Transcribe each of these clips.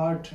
8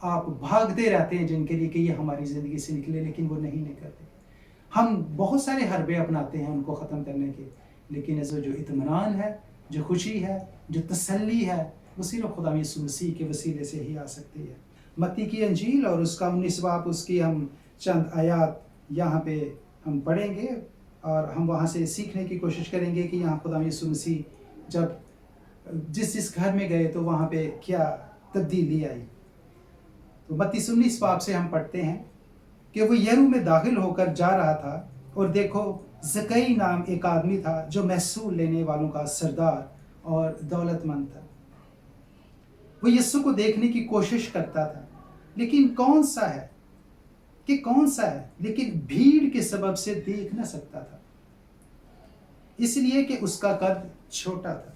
آپ بھاگتے رہتے ہیں جن کے لیے کہ یہ ہماری زندگی سے نکلے، لیکن وہ نہیں نکلتے۔ ہم بہت سارے حربے اپناتے ہیں ان کو ختم کرنے کے، لیکن جو اطمینان ہے، جو خوشی ہے، جو تسلی ہے، وہ صرف خدا یسوع مسیح کے وسیلے سے ہی آ سکتی ہے۔ متی کی انجیل اور اس کا 19 باب، اس کی ہم چند آیات یہاں پہ ہم پڑھیں گے اور ہم وہاں سے سیکھنے کی کوشش کریں گے کہ یہاں خدا یسوع مسیح جب جس گھر میں گئے تو وہاں پہ کیا تبدیلی آئی۔ تو متی 19 باب سے ہم پڑھتے ہیں کہ وہ یرو میں داخل ہو کر جا رہا تھا، اور دیکھو زکئی نام ایک آدمی تھا جو محصول لینے والوں کا سردار اور دولت مند تھا۔ وہ یسوع کو دیکھنے کی کوشش کرتا تھا، لیکن کون سا ہے لیکن بھیڑ کے سبب سے دیکھ نہ سکتا تھا، اس لیے کہ اس کا قد چھوٹا تھا۔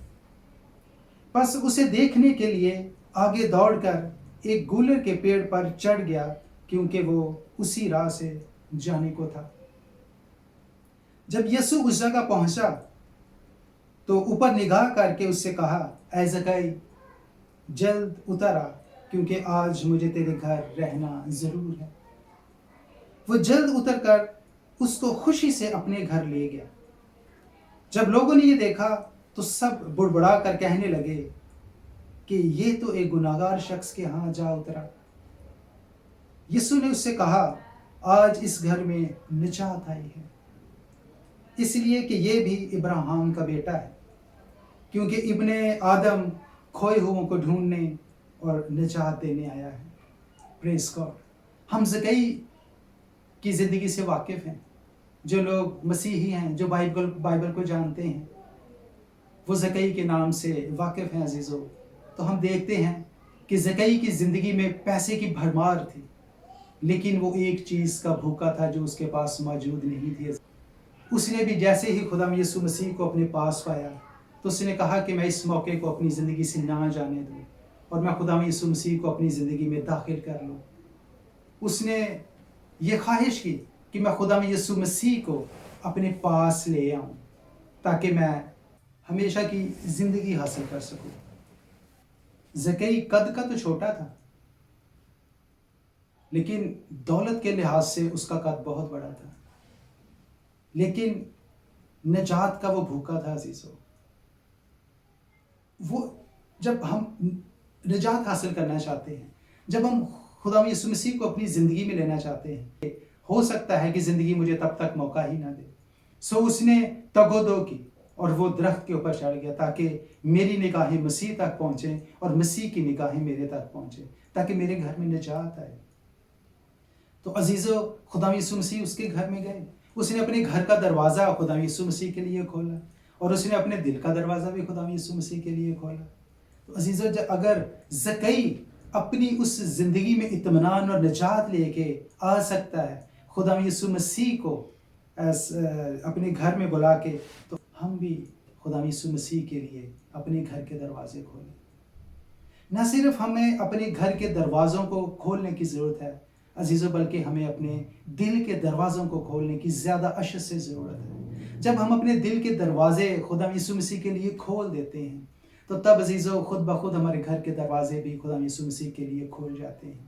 پس اسے دیکھنے کے لیے آگے دوڑ کر ایک گولر کے پیڑ پر چڑھ گیا، کیونکہ وہ اسی راہ سے جانے کو تھا۔ جب یسوع اس جگہ پہنچا تو اوپر نگاہ کر کے اس سے کہا، اے زکئی، جلد اتر آ، کیونکہ آج مجھے تیرے گھر رہنا ضرور ہے۔ وہ جلد اتر کر اس کو خوشی سے اپنے گھر لے گیا۔ جب لوگوں نے یہ دیکھا تو سب بڑبڑا کر کہنے لگے کہ یہ تو ایک گناہگار شخص کے ہاں جا اترا۔ یسوع نے اس سے کہا، آج اس گھر میں نجات آئی ہے، اس لیے کہ یہ بھی ابراہیم کا بیٹا ہے، کیونکہ ابن آدم کھوئے ہوئوں کو ڈھونڈنے اور نجات دینے آیا ہے۔ پریز گاڈ۔ ہم زکئی کی زندگی سے واقف ہیں، جو لوگ مسیحی ہیں، جو بائبل کو جانتے ہیں، وہ زکئی کے نام سے واقف ہیں عزیزو۔ تو ہم دیکھتے ہیں کہ زکئی کی زندگی میں پیسے کی بھرمار تھی، لیکن وہ ایک چیز کا بھوکا تھا جو اس کے پاس موجود نہیں تھی۔ اس نے بھی جیسے ہی خدا یسوع مسیح کو اپنے پاس پایا تو اس نے کہا کہ میں اس موقع کو اپنی زندگی سے نہ جانے دوں اور میں خدا یسوع مسیح کو اپنی زندگی میں داخل کر لوں۔ اس نے یہ خواہش کی کہ میں خدا یسوع مسیح کو اپنے پاس لے آؤں تاکہ میں ہمیشہ کی زندگی حاصل کر سکوں۔ زکئی قد کا تو چھوٹا تھا، لیکن دولت کے لحاظ سے اس کا قد بہت بڑا تھا، لیکن نجات کا وہ بھوکا تھا عزیزو۔ وہ جب ہم نجات حاصل کرنا چاہتے ہیں، جب ہم خدا یسوع مسیح کو اپنی زندگی میں لینا چاہتے ہیں، ہو سکتا ہے کہ زندگی مجھے تب تک موقع ہی نہ دے، سو اس نے تگ و دو کی اور وہ درخت کے اوپر چڑھ گیا تاکہ میری نگاہیں مسیح تک پہنچیں اور مسیح کی نگاہیں میرے تک پہنچیں، تاکہ میرے گھر میں نجات آئے۔ تو عزیزو، خدا یسوع مسیح اس کے گھر میں گئے، اس نے اپنے گھر کا دروازہ خدا یسوع مسیح کے لیے کھولا اور اس نے اپنے دل کا دروازہ بھی خدا یسوع مسیح کے لیے کھولا۔ تو عزیزو، اگر زکئی اپنی اس زندگی میں اطمینان اور نجات لے کے آ سکتا ہے خدا یسوع مسیح کو اپنے گھر میں بلا کے، تو ہم بھی خدا یسوع مسیح کے لیے اپنے گھر کے دروازے کھولیں۔ نہ صرف ہمیں اپنے گھر کے دروازوں کو کھولنے کی ضرورت ہے عزیزو، بلکہ ہمیں اپنے دل کے دروازوں کو کھولنے کی زیادہ اشد سے ضرورت ہے۔ جب ہم اپنے دل کے دروازے خدا یسوع مسیح کے لیے کھول دیتے ہیں تو تب عزیزو خود بخود ہمارے گھر کے دروازے بھی خدا یسوع مسیح کے لیے کھول جاتے ہیں۔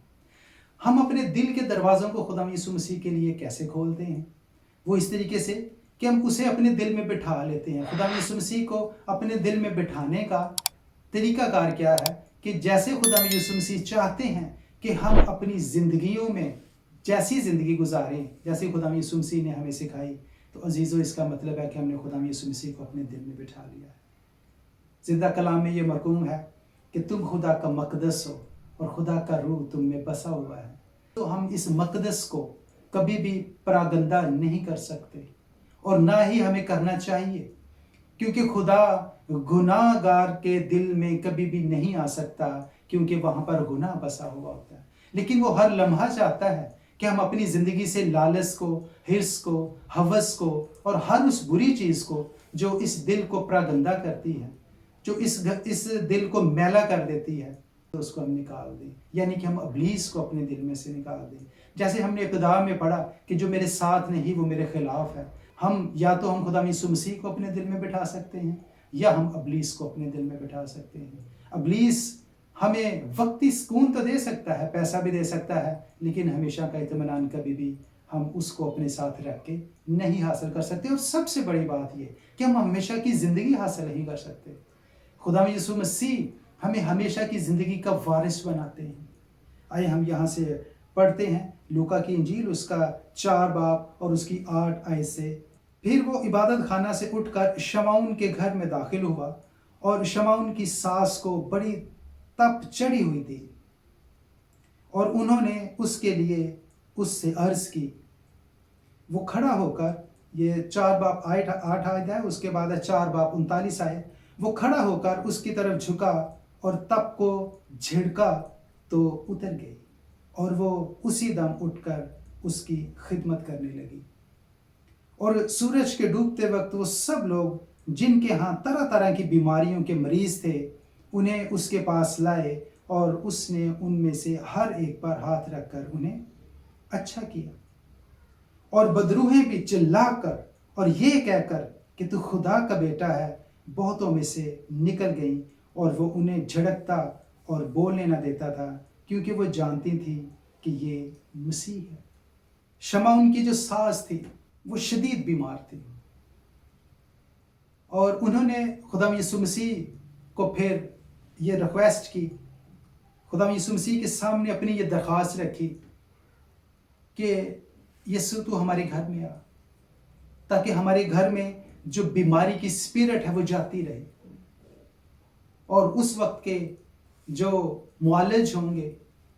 ہم اپنے دل کے دروازوں کو خدا یسوع مسیح کے لیے کیسے کھولتے ہیں؟ وہ اس طریقے سے کہ ہم اسے اپنے دل میں بٹھا لیتے ہیں۔ خدا یسوع مسیح کو اپنے دل میں بٹھانے کا طریقہ کار کیا ہے کہ جیسے خدا یسوع مسیح چاہتے ہیں کہ ہم اپنی زندگیوں میں جیسی زندگی گزاریں جیسے خدا یسوع مسیح نے ہمیں سکھائی، تو عزیزو اس کا مطلب ہے کہ ہم نے خدا یسوع مسیح کو اپنے دل میں بٹھا لیا ہے۔ زندہ کلام میں یہ مرقوم ہے کہ تم خدا کا مقدس ہو اور خدا کا روح تم میں بسا ہوا ہے۔ تو ہم اس مقدس کو کبھی بھی پراگندہ نہیں کر سکتے اور نہ ہی ہمیں کرنا چاہیے، کیونکہ خدا گناہ گار کے دل میں کبھی بھی نہیں آ سکتا، کیونکہ وہاں پر گناہ بسا ہوا ہوتا ہے۔ لیکن وہ ہر لمحہ چاہتا ہے کہ ہم اپنی زندگی سے لالچ کو، حرص کو، ہوس کو اور ہر اس بری چیز کو جو اس دل کو پراگندہ کرتی ہے، جو اس دل کو میلا کر دیتی ہے، تو اس کو ہم نکال دیں، یعنی کہ ہم ابلیس کو اپنے دل میں سے نکال دیں۔ جیسے ہم نے ابتدا میں پڑھا کہ جو میرے ساتھ نہیں وہ میرے خلاف ہے۔ ہم یا تو ہم خدا یسوع مسیح کو اپنے دل میں بٹھا سکتے ہیں یا ہم ابلیس کو اپنے دل میں بٹھا سکتے ہیں۔ ابلیس ہمیں وقتی سکون تو دے سکتا ہے، پیسہ بھی دے سکتا ہے، لیکن ہمیشہ کا اطمینان کبھی بھی ہم اس کو اپنے ساتھ رکھ کے نہیں حاصل کر سکتے۔ اور سب سے بڑی بات یہ کہ ہم ہمیشہ کی زندگی حاصل نہیں کر سکتے۔ خدا یسوع مسیح ہمیں ہمیشہ کی زندگی کا وارث بناتے ہیں۔ آئے ہم یہاں سے پڑھتے ہیں لوکا کی انجیل، اس کا 4 باب اور اس کی 8 آیت سے۔ پھر وہ عبادت خانہ سے اٹھ کر شمعون کے گھر میں داخل ہوا، اور شمعون کی ساس کو بڑی تپ چڑھی ہوئی تھی، اور انہوں نے اس کے لیے اس سے عرض کی۔ وہ کھڑا ہو کر، یہ 4 باب 8 آیت ہے، اس کے بعد ہے 4 باب 39 آیت۔ وہ کھڑا ہو کر اس کی طرف جھکا اور تپ کو جھڑکا تو اتر گئی، اور وہ اسی دم اٹھ کر اس کی خدمت کرنے لگی۔ اور سورج کے ڈوبتے وقت وہ سب لوگ جن کے ہاں طرح طرح کی بیماریوں کے مریض تھے انہیں اس کے پاس لائے، اور اس نے ان میں سے ہر ایک پر ہاتھ رکھ کر انہیں اچھا کیا۔ اور بدروہیں بھی چلا کر اور یہ کہہ کر کہ تو خدا کا بیٹا ہے بہتوں میں سے نکل گئیں، اور وہ انہیں جھڑکتا اور بولنے نہ دیتا تھا، کیونکہ وہ جانتی تھی کہ یہ مسیح ہے۔ شمعون کی جو ساس تھی وہ شدید بیمار تھی، اور انہوں نے خدا یسوع مسیح کو پھر یہ ریکویسٹ کی، خدا یسوع مسیح کے سامنے اپنی یہ درخواست رکھی کہ یسوع تو ہمارے گھر میں آ، تاکہ ہمارے گھر میں جو بیماری کی اسپرٹ ہے وہ جاتی رہے۔ اور اس وقت کے جو معالج ہوں گے،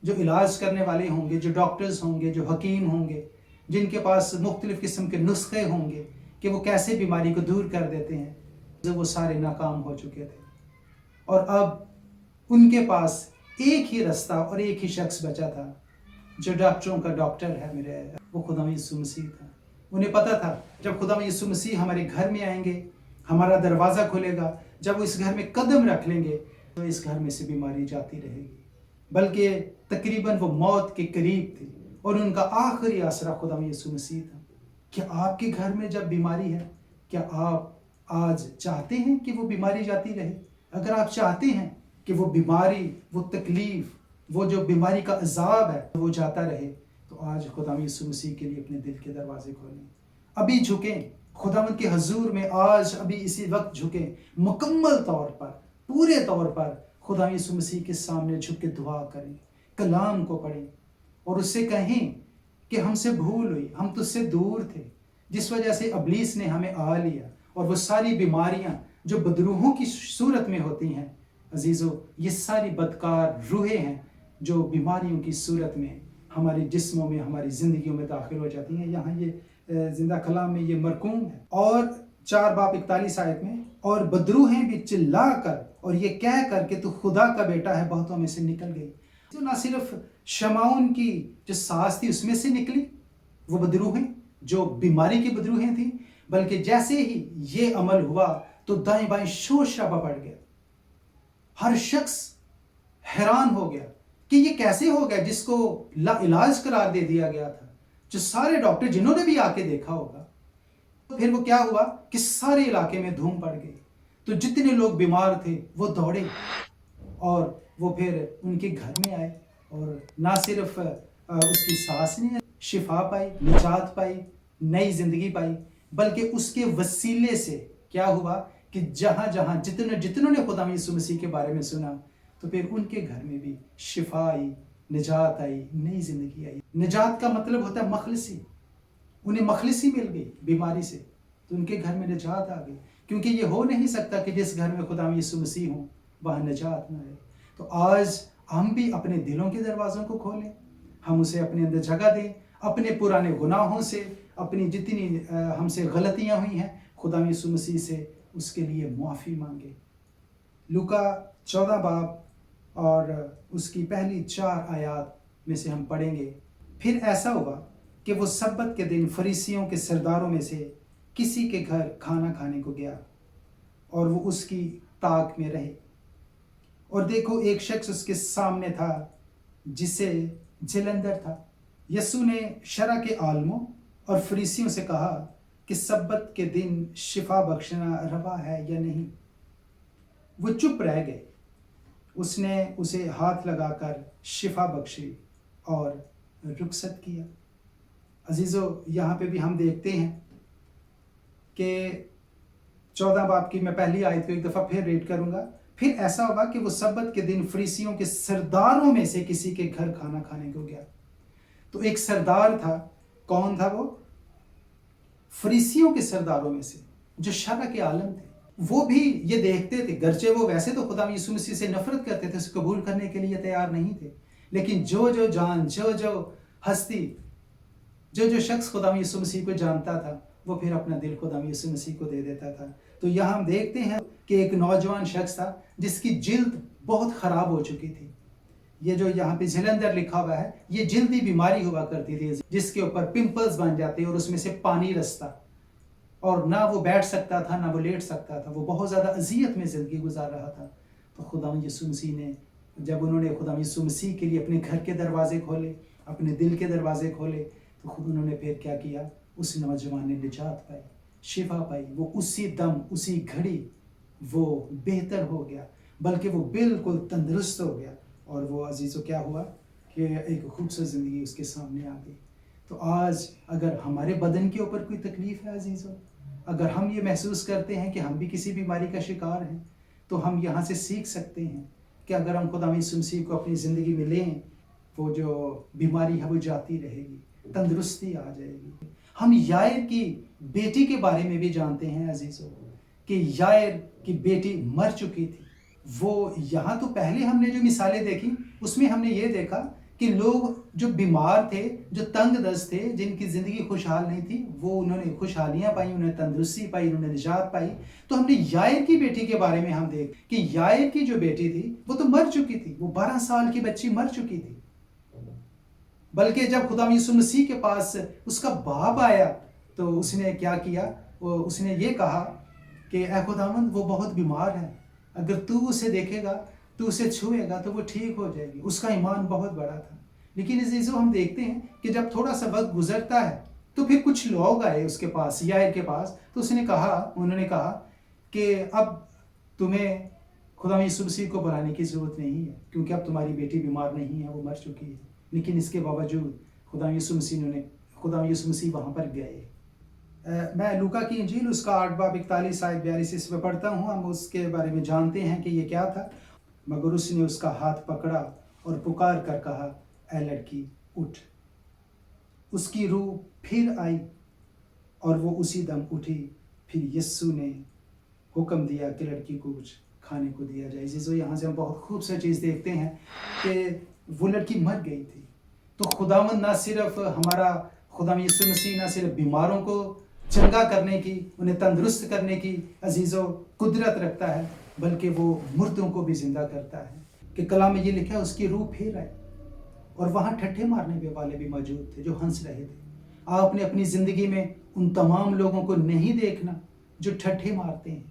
جو علاج کرنے والے ہوں گے، جو ڈاکٹرز ہوں گے، جو حکیم ہوں گے، جن کے پاس مختلف قسم کے نسخے ہوں گے کہ وہ کیسے بیماری کو دور کر دیتے ہیں، وہ سارے ناکام ہو چکے تھے۔ اور اب ان کے پاس ایک ہی رستہ اور ایک ہی شخص بچا تھا، جو ڈاکٹروں کا ڈاکٹر ہے میرے، وہ خدا یسوع مسیح تھا۔ انہیں پتا تھا جب خدا یسوع مسیح ہمارے گھر میں آئیں گے، ہمارا دروازہ کھلے گا، جب وہ اس گھر میں قدم رکھ لیں گے تو اس گھر میں سے بیماری جاتی رہے گی۔ بلکہ تقریباً وہ موت کے قریب تھی، اور ان کا آخری آسرا خدا یسوع مسیح تھا۔ کہ آپ کے گھر میں جب بیماری ہے، کیا آپ آج چاہتے ہیں کہ وہ بیماری جاتی رہے؟ اگر آپ چاہتے ہیں کہ وہ بیماری، وہ تکلیف، وہ جو بیماری کا عذاب ہے وہ جاتا رہے، تو آج خدا یسوع مسیح کے لیے اپنے دل کے دروازے کھولیں، ابھی جھکیں خداوند کے حضور میں، آج ابھی اسی وقت جھکیں، مکمل طور پر، پورے طور پر خدا یسوع مسیح کے سامنے جھک کے دعا کریں، کلام کو پڑھیں، اور اس سے کہیں کہ ہم سے بھول ہوئی، ہم تجھ سے دور تھے، جس وجہ سے ابلیس نے ہمیں آ لیا، اور وہ ساری بیماریاں جو بدروحوں کی صورت میں ہوتی ہیں، عزیزو، یہ ساری بدکار روحیں ہیں جو بیماریوں کی صورت میں ہمارے جسموں میں، ہماری زندگیوں میں داخل ہو جاتی ہیں۔ یہاں یہ زندہ کلام میں یہ مرقوم ہے، اور 4 باب 41 آیت میں، اور بدروحیں بھی چلا کر اور یہ کہہ کر کہ تو خدا کا بیٹا ہے بہتوں میں سے نکل گئی۔ تو نہ صرف شمعون کی جو ساس تھی اس میں سے نکلی وہ بدروحیں جو بیماری کی بدروحیں تھیں، بلکہ جیسے ہی یہ عمل ہوا تو دائیں بائیں شور شرابہ بڑھ گیا۔ ہر شخص حیران ہو گیا کہ یہ کیسے ہو گیا جس کو لا علاج قرار دے دیا گیا تھا۔ جو سارے ڈاکٹر جنہوں نے بھی آ کے دیکھا ہوگا، پھر وہ کیا ہوا کہ سارے علاقے میں دھوم پڑ گئی، تو جتنے لوگ بیمار تھے وہ دوڑے، اور وہ پھر ان کے گھر میں آئے، اور نہ صرف اس کی ساس نے شفا پائی، نجات پائی، نئی زندگی پائی، بلکہ اس کے وسیلے سے کیا ہوا کہ جہاں جہاں جتنوں نے خدا یسوع مسیح کے بارے میں سنا، تو پھر ان کے گھر میں بھی شفا آئی، نجات آئی، نئی زندگی آئی۔ نجات کا مطلب ہوتا ہے مخلصی، انہیں مخلصی مل گئی بیماری سے، تو ان کے گھر میں نجات آ گئی، کیونکہ یہ ہو نہیں سکتا کہ جس گھر میں خدا یسوع مسیح ہوں وہاں نجات نہ رہے۔ تو آج ہم بھی اپنے دلوں کے دروازوں کو کھولیں، ہم اسے اپنے اندر جگہ دیں، اپنے پرانے گناہوں سے، اپنی جتنی ہم سے غلطیاں ہوئی ہیں، خدا یسوع مسیح سے اس کے لیے معافی مانگے۔ لوکا 14 باب اور اس کی پہلی 4 آیات میں سے ہم پڑھیں گے۔ پھر ایسا ہوا کہ وہ سبت کے دن فریسیوں کے سرداروں میں سے کسی کے گھر کھانا کھانے کو گیا، اور وہ اس کی طاق میں رہے، اور دیکھو ایک شخص اس کے سامنے تھا جسے جلندر تھا۔ یسوع نے شرع کے عالموں اور فریسیوں سے کہا کہ سبت کے دن شفا بخشنا روا ہے یا نہیں؟ وہ چپ رہ گئے، اس نے اسے ہاتھ لگا کر شفا بخشی اور رخصت کیا۔ عزیزو، یہاں پہ بھی ہم دیکھتے ہیں کہ 14 باب کی میں پہلی آیت کو ایک دفعہ پھر ریڈ کروں گا۔ پھر ایسا ہوگا کہ وہ سبت کے دن فریسیوں کے سرداروں میں سے کسی کے گھر کھانا کھانے کو گیا۔ تو ایک سردار تھا، کون تھا وہ؟ فریسیوں کے سرداروں میں سے، جو شرع کے عالم تھے۔ وہ بھی یہ دیکھتے تھے، گرچہ وہ ویسے تو خدا یسوع مسیح سے نفرت کرتے تھے، اسے قبول کرنے کے لیے تیار نہیں تھے، لیکن جو جان، جو ہستی، جو شخص خدا یسوع مسیح کو جانتا تھا، وہ پھر اپنا دل خدا یسوع مسیح کو دے دیتا تھا۔ تو یہاں ہم دیکھتے ہیں کہ ایک نوجوان شخص تھا جس کی جلد بہت خراب ہو چکی تھی۔ یہ جو یہاں پہ جلندر لکھا ہوا ہے، یہ جلدی بیماری ہوا کرتی تھی جس کے اوپر پمپلز بن جاتے اور اس میں سے پانی رستا، اور نہ وہ بیٹھ سکتا تھا نہ وہ لیٹ سکتا تھا، وہ بہت زیادہ اذیت میں زندگی گزار رہا تھا۔ تو خدا یسوع مسیح نے، جب انہوں نے خدا یسوع مسیح کے لیے اپنے گھر کے دروازے کھولے، اپنے دل کے دروازے کھولے، تو خود انہوں نے پھر کیا کیا؟ اس نوجوان نے نجات پائی، شفا پائی۔ وہ اسی دم، اسی گھڑی وہ بہتر ہو گیا، بلکہ وہ بالکل تندرست ہو گیا، اور وہ عزیزو کیا ہوا کہ ایک خوبصورت زندگی اس کے سامنے آ گئی۔ تو آج اگر ہمارے بدن کے اوپر کوئی تکلیف ہے عزیزو، اگر ہم یہ محسوس کرتے ہیں کہ ہم بھی کسی بیماری کا شکار ہیں، تو ہم یہاں سے سیکھ سکتے ہیں کہ اگر ہم خدا یسوع مسیح کو اپنی زندگی میں لیں، وہ جو بیماری ہے وہ جاتی رہے گی، تندرستی آ جائے گی۔ ہم یائر کی بیٹی کے بارے میں بھی جانتے ہیں عزیزو، کہ یائر کی بیٹی مر چکی تھی۔ وہ یہاں تو پہلے ہم نے جو مثالیں دیکھی، اس میں ہم نے یہ دیکھا کہ لوگ جو بیمار تھے، جو تنگ دست تھے، جن کی زندگی خوشحال نہیں تھی، وہ انہوں نے خوشحالیاں پائی، انہوں نے تندرستی پائی، انہوں نے نجات پائی۔ تو ہم نے یائر کی بیٹی کے بارے میں ہم دیکھ کہ یائر کی جو بیٹی تھی وہ تو مر چکی تھی، وہ 12 سال کی بچی مر چکی تھی، بلکہ جب خدا یسوع مسیح کے پاس اس کا باپ آیا تو اس نے کیا کیا؟ اس نے یہ کہا کہ اے خداوند، وہ بہت بیمار ہے، اگر تو اسے دیکھے گا، تو اسے چھوئے گا تو وہ ٹھیک ہو جائے گی۔ اس کا ایمان بہت بڑا تھا۔ لیکن عزیزو، ہم دیکھتے ہیں کہ جب تھوڑا سا وقت گزرتا ہے تو پھر کچھ لوگ آئے اس کے پاس، یائر کے پاس، تو انہوں نے کہا کہ اب تمہیں خدا یسوع مسیح کو بلانے کی ضرورت نہیں ہے، کیونکہ اب تمہاری بیٹی بیمار نہیں ہے، وہ مر چکی ہے۔ لیکن اس کے باوجود خدا یسوع مسیح وہاں پر گئے۔ میں لوکا کی انجیل اس کا 8 باب 41 آیت 42 اس میں پڑھتا ہوں، ہم اس کے بارے میں جانتے ہیں کہ یہ کیا تھا۔ مگر اس نے اس کا ہاتھ پکڑا اور پکار کر کہا، اے لڑکی اٹھ۔ اس کی روح پھر آئی اور وہ اسی دم اٹھی۔ پھر یسوع نے حکم دیا کہ لڑکی کو کچھ کھانے کو دیا جائے۔ عزیزو، یہاں سے ہم بہت خوبصورت چیز دیکھتے ہیں کہ وہ لڑکی مر گئی تھی۔ تو خداوند نہ صرف ہمارا خدا یسوع مسیح نہ صرف بیماروں کو چنگا کرنے کی، انہیں تندرست کرنے کی عزیزو قدرت رکھتا ہے، بلکہ وہ مردوں کو بھی زندہ کرتا ہے۔ کہ کلام میں یہ لکھا ہے، اس کی روح پھر آئی، اور وہاں ٹھٹھے مارنے والے بھی موجود تھے جو ہنس رہے تھے۔ آپ نے اپنی زندگی میں ان تمام لوگوں کو نہیں دیکھنا جو ٹھٹھے مارتے ہیں،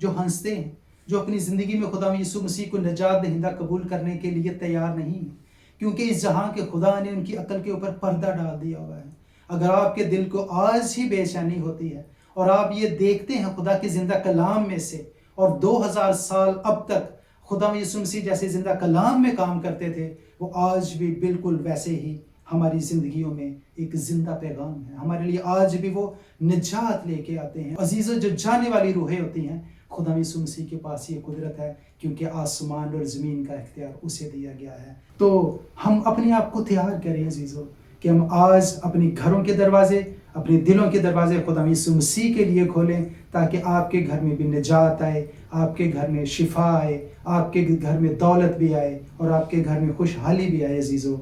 جو ہنستے ہیں، جو اپنی زندگی میں خدا یسوع مسیح کو نجات دہندہ قبول کرنے کے لیے تیار نہیں ہیں، کیونکہ اس جہاں کے خدا نے ان کی عقل کے اوپر پردہ ڈال دیا ہوا ہے۔ اگر آپ کے دل کو آج ہی بے چینی ہوتی ہے اور آپ یہ دیکھتے ہیں خدا کے زندہ کلام میں سے، اور 2000 سال اب تک خدا یسوع مسیح جیسے زندہ کلام میں کام کرتے تھے، وہ آج بھی بالکل ویسے ہی ہماری زندگیوں میں ایک زندہ پیغام ہے۔ ہمارے لیے آج بھی وہ نجات لے کے آتے ہیں۔ عزیزو، جو جانے والی روحیں ہوتی ہیں، خدا یسوع مسیح کے پاس یہ قدرت ہے، کیونکہ آسمان اور زمین کا اختیار اسے دیا گیا ہے۔ تو ہم اپنے آپ کو تیار کریں عزیزو، کہ ہم آج اپنے گھروں کے دروازے، اپنے دلوں کے دروازے خدا یسوع مسیح کے لیے کھولیں، تاکہ آپ کے گھر میں بھی نجات آئے، آپ کے گھر میں شفا آئے، آپ کے گھر میں دولت بھی آئے، اور آپ کے گھر میں خوشحالی بھی آئے عزیزو۔